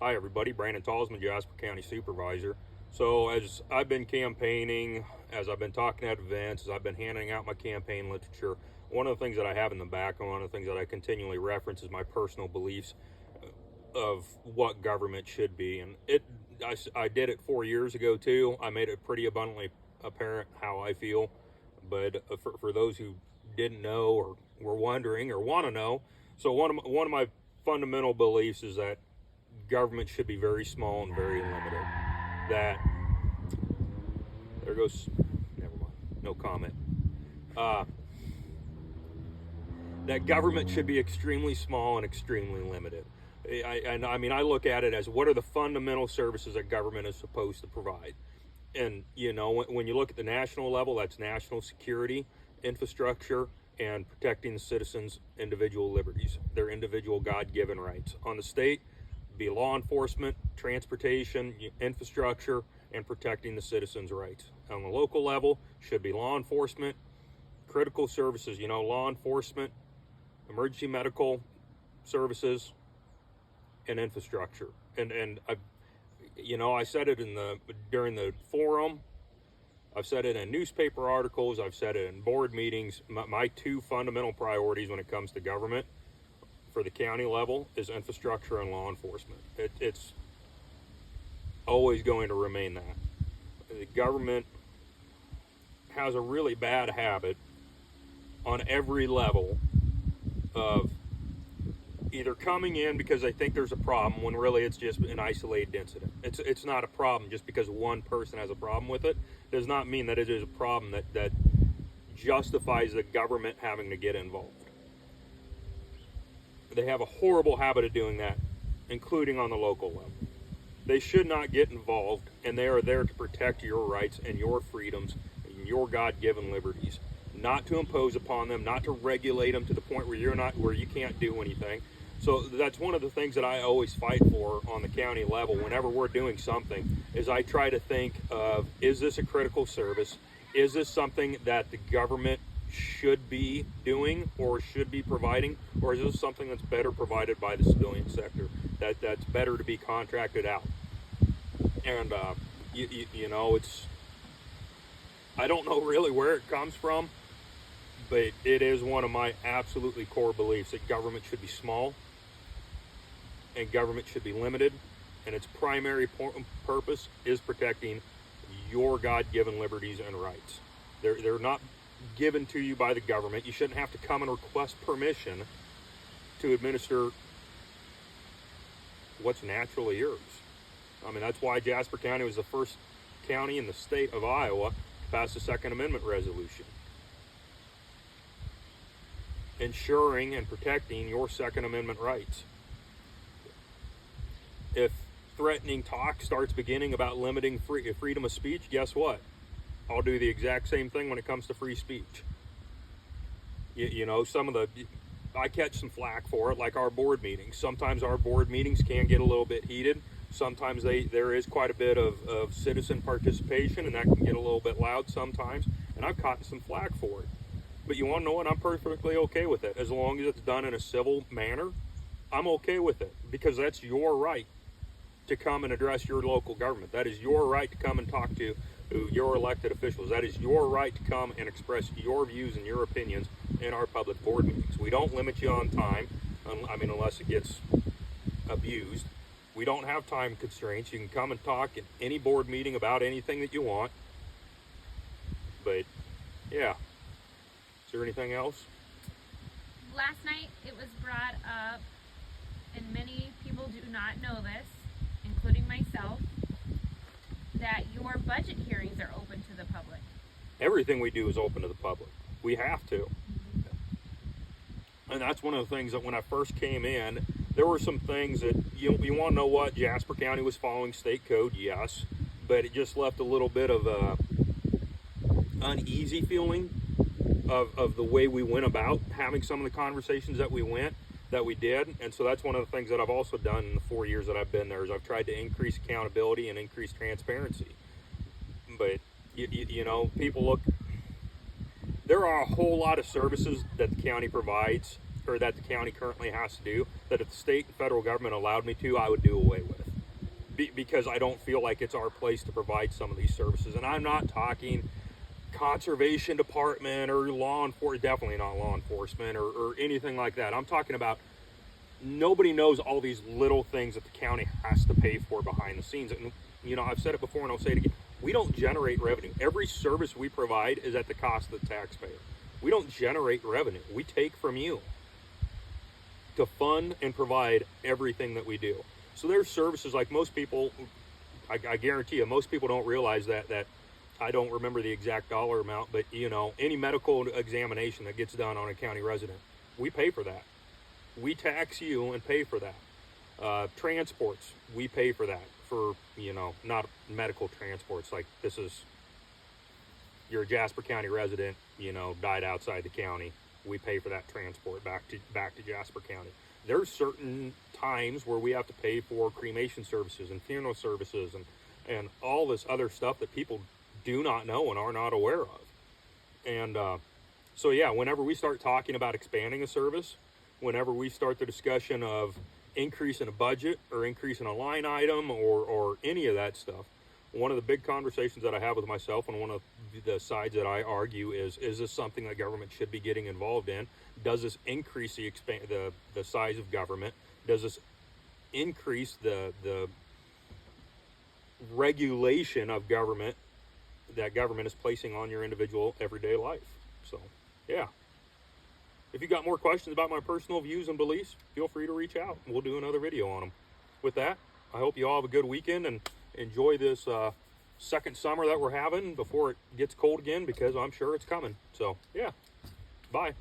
Hi everybody, Brandon Talsman, Jasper County Supervisor. So as I've been campaigning, as I've been talking at events, as I've been handing out my campaign literature, one of the things that I have in the back and one of the things that I continually reference is my personal beliefs of what government should be. And I did it 4 years ago too. I made it pretty abundantly apparent how I feel. But for those who didn't know or were wondering or want to know, so one of my fundamental beliefs is that government should be very small and very limited. That there goes, never mind, no comment. That government should be extremely small and extremely limited. I mean, I look at it as what are the fundamental services that government is supposed to provide. And, you know, when you look at the national level, that's national security, infrastructure, and protecting the citizens' individual liberties, their individual God-given rights. On the state, be law enforcement, transportation, infrastructure, and protecting the citizens' rights. On the local level, should be law enforcement, critical services, law enforcement, emergency medical services, and infrastructure. And I said it during the forum. I've said it in newspaper articles. I've said it in board meetings. My two fundamental priorities when it comes to government for the county level is infrastructure and law enforcement. It's always going to remain that. The government has a really bad habit on every level of either coming in because they think there's a problem when really it's just an isolated incident. It's not a problem just because one person has a problem with it. It does not mean that it is a problem that justifies the government having to get involved. They have a horrible habit of doing that, including on the local level. They should not get involved, and they are there to protect your rights and your freedoms and your God-given liberties, not to impose upon them, not to regulate them to the point where you can't do anything. So that's one of the things that I always fight for on the county level whenever we're doing something, is I try to think of, is this a critical service? Is this something that the government should be doing or should be providing, or is this something that's better provided by the civilian sector, that's better to be contracted out? And it's, I don't know really where it comes from, but it is one of my absolutely core beliefs that government should be small and government should be limited, and its primary purpose is protecting your God-given liberties and rights. They're not given to you by the government. You shouldn't have to come and request permission to administer what's naturally yours. I mean, that's why Jasper County was the first county in the state of Iowa to pass the Second Amendment resolution, ensuring and protecting your Second Amendment rights. If threatening talk starts beginning about limiting freedom of speech, guess what? I'll do the exact same thing when it comes to free speech. I catch some flack for it, like our board meetings. Sometimes our board meetings can get a little bit heated. Sometimes there is quite a bit of citizen participation, and that can get a little bit loud sometimes. And I've caught some flack for it. But you want to know what? I'm perfectly okay with it. As long as it's done in a civil manner, I'm okay with it, because that's your right to come and address your local government. That is your right to come and talk to your elected officials. That is your right to come and express your views and your opinions in our public board meetings. We don't limit you on time, unless it gets abused. We don't have time constraints. You can come and talk at any board meeting about anything that you want. But, yeah. Is there anything else? Last night it was brought up, and many people do not know this, including myself, that your budget hearings are open to the public. Everything we do is open to the public. We have to. And that's one of the things that when I first came in, there were some things that, you want to know what? Jasper County was following state code, yes, but it just left a little bit of a uneasy feeling of the way we went about having some of the conversations that we did. And so that's one of the things that I've also done in the 4 years that I've been there, is I've tried to increase accountability and increase transparency. But people look, there are a whole lot of services that the county provides, or that the county currently has to do, that if the state and federal government allowed me to, I would do away with. because I don't feel like it's our place to provide some of these services. And I'm not talking conservation department or law enforcement, definitely not law enforcement or anything like that. I'm talking about nobody knows all these little things that the county has to pay for behind the scenes. And, you know, I've said it before and I'll say it again. We don't generate revenue. Every service we provide is at the cost of the taxpayer. We don't generate revenue. We take from you to fund and provide everything that we do. So there's services like most people, I guarantee you, most people don't realize that I don't remember the exact dollar amount, but you know, any medical examination that gets done on a county resident, we pay for that. We tax you and pay for that. Transports, we pay for that. For, you know, not medical transports, like this is, you're a Jasper County resident, you know, died outside the county, we pay for that transport back to Jasper County. There's certain times where we have to pay for cremation services and funeral services and all this other stuff that people do not know and are not aware of. And so yeah, whenever we start talking about expanding a service, whenever we start the discussion of increasing a budget or increasing a line item or any of that stuff, one of the big conversations that I have with myself and one of the sides that I argue is this something that government should be getting involved in? Does this increase the size of government? Does this increase the regulation of government that government is placing on your individual everyday life? So yeah, if you got more questions about my personal views and beliefs, feel free to reach out and we'll do another video on them. With that, I hope you all have a good weekend and enjoy this second summer that we're having before it gets cold again, because I'm sure it's coming. So yeah, bye.